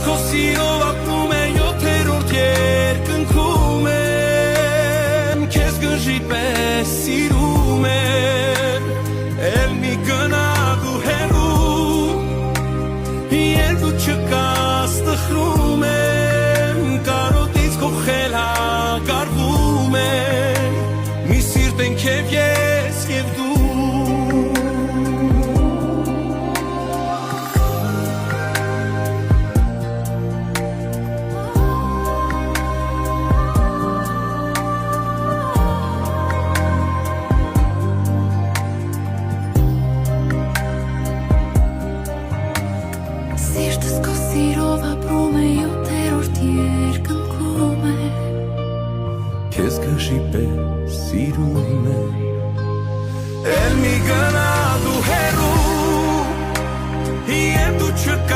քո սիրով ապրում է յոթերորդ երկնքում եմ քեզ գժի պես սիրում եմ էլ մի գնա դու հեռու Երբ դու չկաս տխրում եմ կարոտից քո խել հագարվում եմ մի սիրտ ենք և ես և դու Սիրտս քո սիրով ապրում է յոթերորդ երկնքում է Քեզ գժի պես սիրում եմ էլ մի գնա դու հեռու Երբ դու չկաս